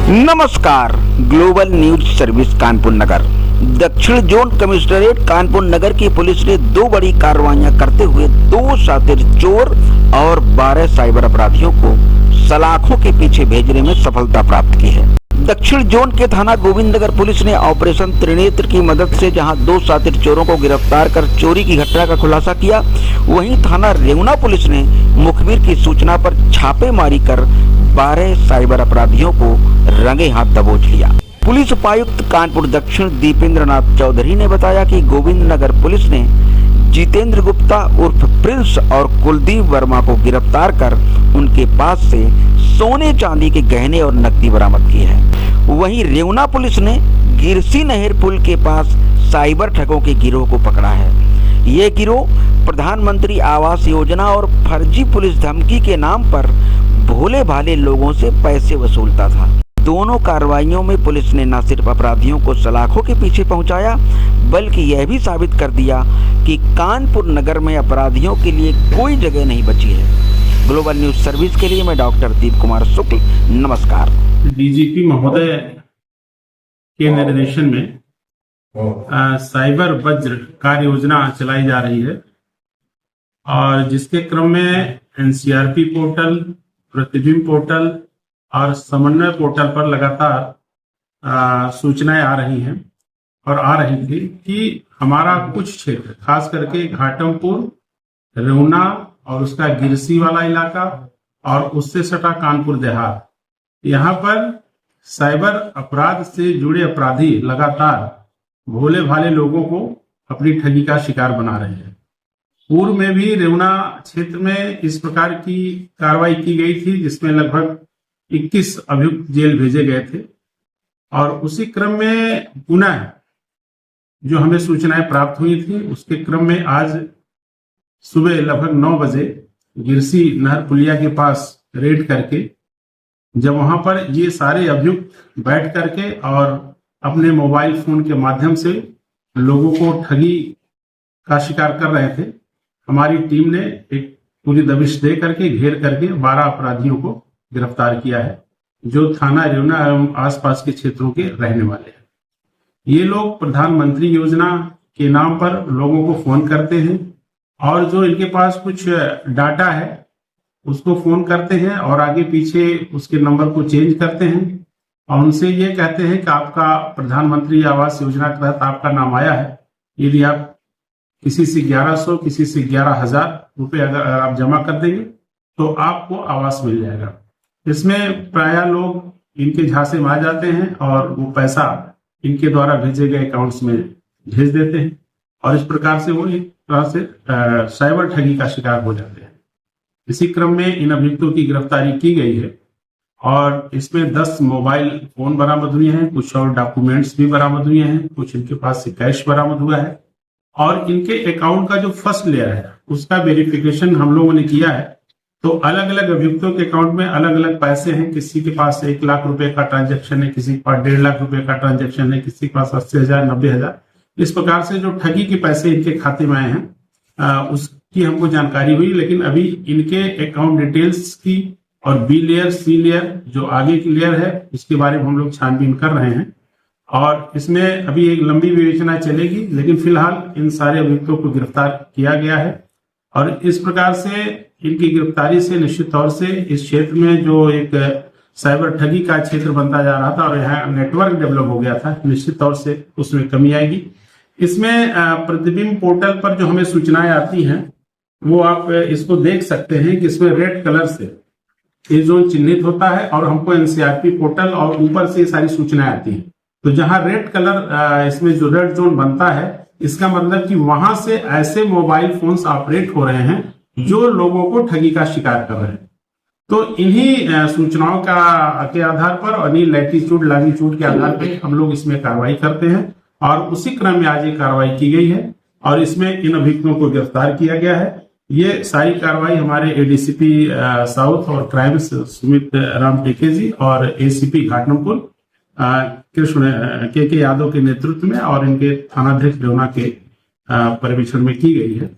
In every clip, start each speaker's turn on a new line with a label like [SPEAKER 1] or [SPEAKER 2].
[SPEAKER 1] नमस्कार, global news service Kanpur नगर। दक्षिण zone commissionerate Kanpur नगर की पुलिस ने दो बड़ी कार्रवाइयां करते हुए 2 शातिर चोर और 12 साइबर अपराधियों को सलाखों के पीछे भेजने में सफलता प्राप्त की है। दक्षिण जोन के थाना गोविंद नगर पुलिस ने ऑपरेशन त्रिनेत्र की मदद से जहां 2 शातिर चोरों को गिरफ्तार कर चोरी की घटना का खुलासा किया, वहीं थाना रेवना पुलिस ने मुखबिर की सूचना पर छापेमारी कर 12 साइबर अपराधियों को रंगे हाथ दबोच लिया। पुलिस उपायुक्त कानपुर दक्षिण दीपेंद्र नाथ चौधरी ने बताया कि गोविंद नगर पुलिस ने जितेंद्र गुप्ता उर्फ प्रिंस और कुलदीप वर्मा को गिरफ्तार कर उनके पास से सोने चांदी के गहने और नकदी बरामद की है। वहीं रेवना पुलिस ने गिरसी नहर पुल के पास साइबर ठगों के गिरोह को पकड़ा है। ये गिरोह प्रधानमंत्री आवास योजना और फर्जी पुलिस धमकी के नाम पर भोले भाले लोगों से पैसे वसूलता था। दोनों कार्रवाइयों में पुलिस ने न सिर्फ अपराधियों को सलाखों के पीछे पहुंचाया, बल्कि यह भी साबित कर दिया कि कानपुर नगर में अपराधियों के लिए कोई जगह नहीं बची है। ग्लोबल न्यूज सर्विस के लिए मैं डॉक्टर दीप कुमार शुक्ल, नमस्कार।
[SPEAKER 2] डीजीपी महोदय के निर्देशन में साइबर वज्र कार्य योजना चलाई जा रही है और जिसके क्रम में एनसीआरपी पोर्टल, प्रतिबिंब पोर्टल और समन्वय पोर्टल पर लगातार सूचनाएं आ रही हैं और आ रही थी कि हमारा कुछ क्षेत्र खास करके घाटमपुर, रेवना और उसका गिरसी वाला इलाका और उससे सटा कानपुर देहात, यहाँ पर साइबर अपराध से जुड़े अपराधी लगातार भोले भाले लोगों को अपनी ठगी का शिकार बना रहे हैं। पूर्व में भी रेवना क्षेत्र में इस प्रकार की कार्रवाई की गई थी जिसमें लगभग 21 अभियुक्त जेल भेजे गए थे और उसी क्रम में पुनः जो हमें सूचनाएं प्राप्त हुई थी उसके क्रम में आज सुबह लगभग 9 बजे गिरसी नहर पुलिया के पास रेड करके जब वहां पर ये सारे अभियुक्त बैठ करके और अपने मोबाइल फोन के माध्यम से लोगों को ठगी का शिकार कर रहे थे, हमारी टीम ने एक पूरी दबिश दे करके घेर करके 12 अपराधियों को गिरफ्तार किया है जो थाना रेवना एवं आसपास के क्षेत्रों के रहने वाले हैं। ये लोग प्रधानमंत्री योजना के नाम पर लोगों को फोन करते हैं और जो इनके पास कुछ डाटा है उसको फोन करते हैं और आगे पीछे उसके नंबर को चेंज करते हैं और उनसे ये कहते हैं कि आपका प्रधानमंत्री आवास योजना के तहत आपका नाम आया है, यदि आप किसी से 1100 किसी से 11,000 रुपए अगर आप जमा कर देंगे तो आपको आवास मिल जाएगा। इसमें प्रायः लोग इनके झांसे में आ जाते हैं और वो पैसा इनके द्वारा भेजे गए अकाउंट्स में भेज देते हैं और इस प्रकार से वो एक तरह से साइबर ठगी का शिकार हो जाते हैं। इसी क्रम में इन अभियुक्तों की गिरफ्तारी की गई है और इसमें 10 मोबाइल फोन बरामद हुए हैं, कुछ और डॉक्यूमेंट्स भी बरामद हुए हैं, कुछ इनके पास से कैश बरामद हुआ है और इनके अकाउंट का जो फर्स्ट लेयर है उसका वेरिफिकेशन हम लोगों ने किया है। तो अलग अलग अभियुक्तों के अकाउंट में अलग अलग पैसे हैं, किसी के पास 1 लाख रुपए का ट्रांजैक्शन है, किसी के पास 1.5 लाख रुपए का ट्रांजैक्शन है, किसी के पास 80,000 90,000, इस प्रकार से जो ठगी के पैसे इनके खाते में आए हैं उसकी हमको जानकारी हुई। लेकिन अभी इनके अकाउंट डिटेल्स की और बी लेयर सी लेयर जो आगे की लेयर है उसके बारे में हम लोग छानबीन कर रहे हैं और इसमें अभी एक लंबी विवेचना चलेगी, लेकिन फिलहाल इन सारे अभियुक्तों को गिरफ्तार किया गया है और इस प्रकार से इनकी गिरफ्तारी से निश्चित तौर से इस क्षेत्र में जो एक साइबर ठगी का क्षेत्र बनता जा रहा था और यहाँ नेटवर्क डेवलप हो गया था, निश्चित तौर से उसमें कमी आएगी। इसमें प्रतिबिंब पोर्टल पर जो हमें सूचनाएं आती हैं वो आप इसको देख सकते हैं कि इसमें रेड कलर से ये जोन चिन्हित होता है और हमको एनसीआरपी पोर्टल और ऊपर से सारी सूचनाएं आती हैं। तो जहां रेड कलर इसमें जो रेड जोन बनता है इसका मतलब कि वहां से ऐसे मोबाइल फोन्स ऑपरेट हो रहे हैं जो लोगों को ठगी का शिकार कर रहे हैं। तो इन्हीं सूचनाओं के आधार पर और इन्हीं लैटिट्यूड लॉन्गिट्यूड के आधार पर हम लोग इसमें कार्रवाई करते हैं और उसी क्रम में आज ये कार्रवाई की गई है और इसमें इन अभियुक्तों को गिरफ्तार किया गया है। ये सारी कार्रवाई हमारे एडीसीपी साउथ और क्राइम्स सुमित राम टेके जी और एसीपी घाटमपुर कृष्ण के यादव के नेतृत्व में और इनके थानाध्यक्ष रेवना के पर्यवेक्षण में की गई है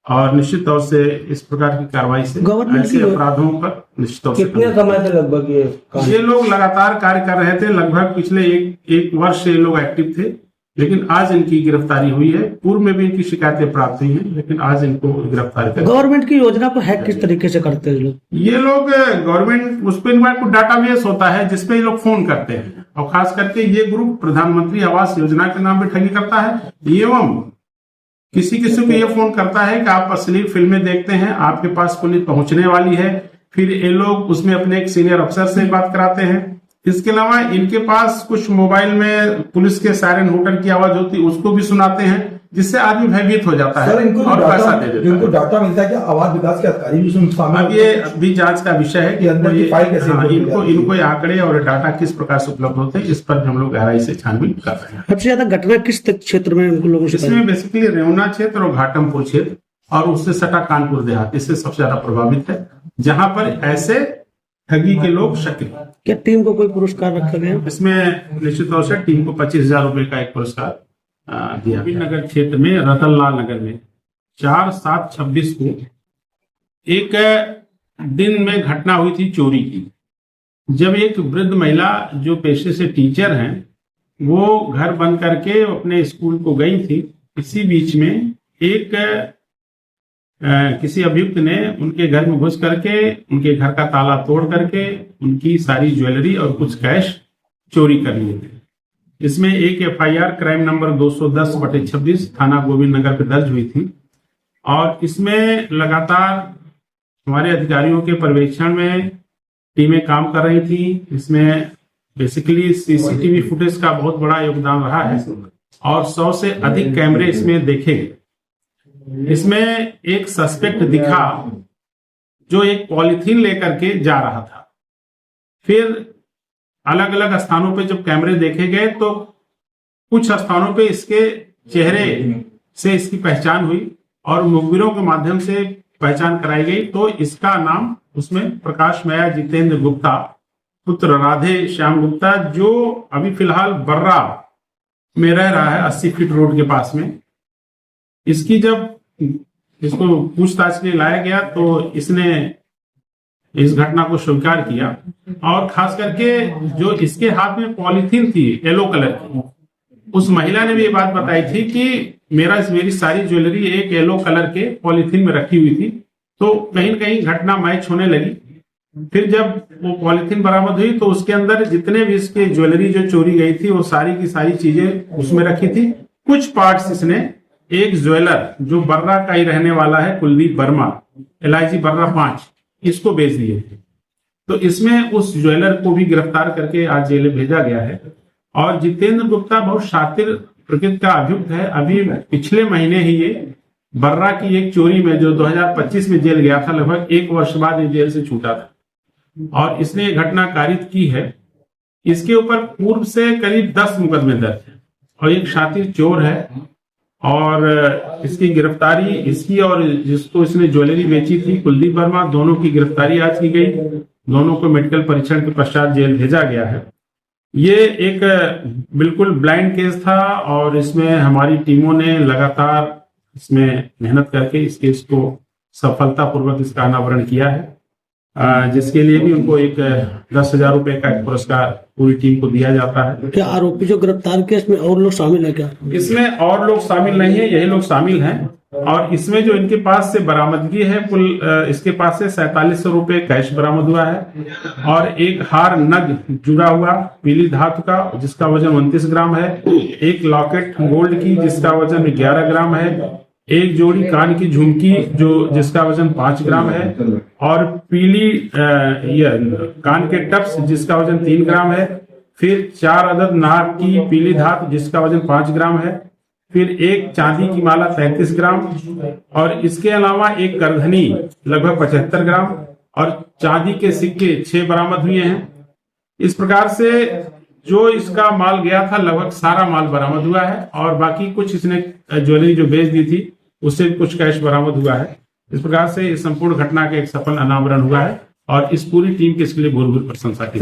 [SPEAKER 2] और निश्चित तौर से इस प्रकार की कार्रवाई से
[SPEAKER 3] गवर्नमेंट
[SPEAKER 2] ऐसे
[SPEAKER 3] की
[SPEAKER 2] अपराधों पर निश्चित तौर से
[SPEAKER 3] कितने समय से लगभग
[SPEAKER 2] ये लोग लगातार कार्य कर रहे थे। लगभग पिछले एक वर्ष से ये लोग एक्टिव थे, लेकिन आज इनकी गिरफ्तारी हुई है। पूर्व में भी इनकी शिकायतें प्राप्त हुई हैं, लेकिन आज इनको गिरफ्तार कर।
[SPEAKER 3] गवर्नमेंट की योजना को हैक किस तरीके से करते हैं लोग?
[SPEAKER 2] ये लोग गवर्नमेंट उस पर इनका कुछ डाटाबेस होता है जिसपे ये लोग फोन करते हैं, और खास करके ये ग्रुप प्रधानमंत्री आवास योजना के नाम पे ठगी करता है। एवं किसी किसी को ये फोन करता है कि आप अश्लील फिल्में देखते हैं, आपके पास पुलिस पहुंचने वाली है, फिर ये लोग उसमें अपने एक सीनियर अफसर से बात कराते हैं। इसके अलावा इनके पास कुछ मोबाइल में पुलिस के सायरन हूटर की आवाज होती है, उसको भी सुनाते हैं, जिससे आदमी भयभीत हो जाता है और पैसा दे देता है।
[SPEAKER 4] इनको डाटा मिलता है कि आवास विकास के अधिकारी भी शामिल।
[SPEAKER 2] अब ये अभी जांच का विषय है कि
[SPEAKER 4] अंदर की फाइल कैसे
[SPEAKER 2] इनको ये आंकड़े और डाटा किस प्रकार से उपलब्ध होते हैं, इस पर हम लोग गहराई से छानबीन कर रहे हैं।
[SPEAKER 3] सबसे ज्यादा घटना किस क्षेत्र में उनको लोगों से?
[SPEAKER 2] इसमें बेसिकली रेवना क्षेत्र और घाटमपुर क्षेत्र और उससे सटा कानपुर देहात, इससे सबसे ज्यादा प्रभावित है, जहां पर ऐसे ठगी के लोग सक्रिय।
[SPEAKER 3] क्या टीम को कोई पुरस्कार रखा गया?
[SPEAKER 2] इसमें निश्चित तौर से टीम को 25,000 रुपए का एक पुरस्कार दिया। नगर क्षेत्र में रतनलाल नगर में 4/7/26 को एक दिन में घटना हुई थी चोरी की। जब एक वृद्ध महिला जो पेशे से टीचर हैं, वो घर बंद करके अपने स्कूल को गई थी। इसी बीच में एक किसी अभियुक्त ने उनके घर में घुस करके उनके घर का ताला तोड़ करके उनकी सारी ज्वेलरी और कुछ कैश चोरी कर लिए थे। इसमें एक FIR क्राइम नंबर 210/26 थाना गोविंद नगर पे दर्ज हुई थी, और इसमें लगातार हमारे अधिकारियों के पर्यवेक्षण में टीमें काम कर रही थी। इसमें बेसिकली CCTV फुटेज का बहुत बड़ा योगदान रहा है, और 100 से अधिक कैमरे इसमें देखे गए। इसमें एक सस्पेक्ट दिखा जो एक पॉलिथीन लेकर के जा रहा था। फिर अलग अलग स्थानों पे जब कैमरे देखे गए तो कुछ स्थानों पे इसके चेहरे से इसकी पहचान हुई और मुखबिरों के माध्यम से पहचान कराई गई। तो इसका नाम उसमें प्रकाश माया जितेंद्र गुप्ता पुत्र राधे श्याम गुप्ता, जो अभी फिलहाल बर्रा में रह रहा है 80 फीट रोड के पास में। इसकी जब इसको पूछताछ के लिए लाया गया तो इसने इस घटना को स्वीकार किया, और खास करके जो इसके हाथ में पॉलिथीन थी येलो कलर की, उस महिला ने भी ये बात बताई थी कि मेरी सारी ज्वेलरी एक येलो कलर के पॉलिथीन में रखी हुई थी। तो कहीं न कहीं घटना मैच होने लगी। फिर जब वो पॉलिथीन बरामद हुई तो उसके अंदर जितने भी इसके ज्वेलरी जो चोरी गई थी वो सारी की सारी चीजें उसमें रखी थी। कुछ पार्ट्स इसने एक ज्वेलर जो बर्रा का ही रहने वाला है कुलदीप वर्मा LIG बर्रा 5, इसको बेच दिए थे। तो इसमें उस ज्वेलर को भी गिरफ्तार करके आज जेल भेजा गया है। और जितेंद्र गुप्ता बहुत शातिर प्रकृति का अभियुक्त है। अभी पिछले महीने ही ये बर्रा की एक चोरी में जो 2025 में जेल गया था, लगभग 1 वर्ष बाद ये जेल से छूटा था, और इसने ये घटना कारित की है। इसके ऊपर पूर्व से करीब 10 मुकदमे दर्ज है, और एक शातिर चोर है। और इसकी गिरफ्तारी, इसकी और जिसको इसने ज्वेलरी बेची थी कुलदीप वर्मा, दोनों की गिरफ्तारी आज की गई। दोनों को मेडिकल परीक्षण के पश्चात जेल भेजा गया है। ये एक बिल्कुल ब्लाइंड केस था, और इसमें हमारी टीमों ने लगातार इसमें मेहनत करके इस केस को सफलतापूर्वक इसका अनावरण किया है, जिसके लिए भी उनको एक 10,000 रुपए का एक पुरस्कार पूरी टीम को दिया जाता है।
[SPEAKER 3] क्या आरोपी जो गिरफ्तार किया इसमें और लोग शामिल है क्या?
[SPEAKER 2] इसमें और लोग शामिल नहीं है, यही लोग शामिल हैं। और इसमें जो इनके पास से बरामदगी है कुल इसके पास से 4700 रुपए कैश बरामद हुआ है, और एक हार नग जुड़ा हुआ पीली धातु का जिसका वजन 29 ग्राम है, एक लॉकेट गोल्ड की जिसका वजन 11 ग्राम है, एक जोड़ी कान की झुमकी जिसका वजन 5 ग्राम है, और पीली कान के टप्स जिसका वजन 3 ग्राम है, फिर 4 अदद नाक की पीली धातु जिसका वजन 5 ग्राम है, फिर एक चांदी की माला 33 ग्राम, और इसके अलावा एक करधनी लगभग 75 ग्राम, और चांदी के सिक्के 6 बरामद हुए हैं। इस प्रकार से जो इसका माल गया था लगभग सारा माल बरामद हुआ है, और बाकी कुछ इसने ज्वेलरी जो बेच दी थी उससे कुछ कैश बरामद हुआ है। इस प्रकार से इस संपूर्ण घटना का एक सफल अनावरण हुआ है, और इस पूरी टीम की इसके लिए भूरि भूरि प्रशंसा की।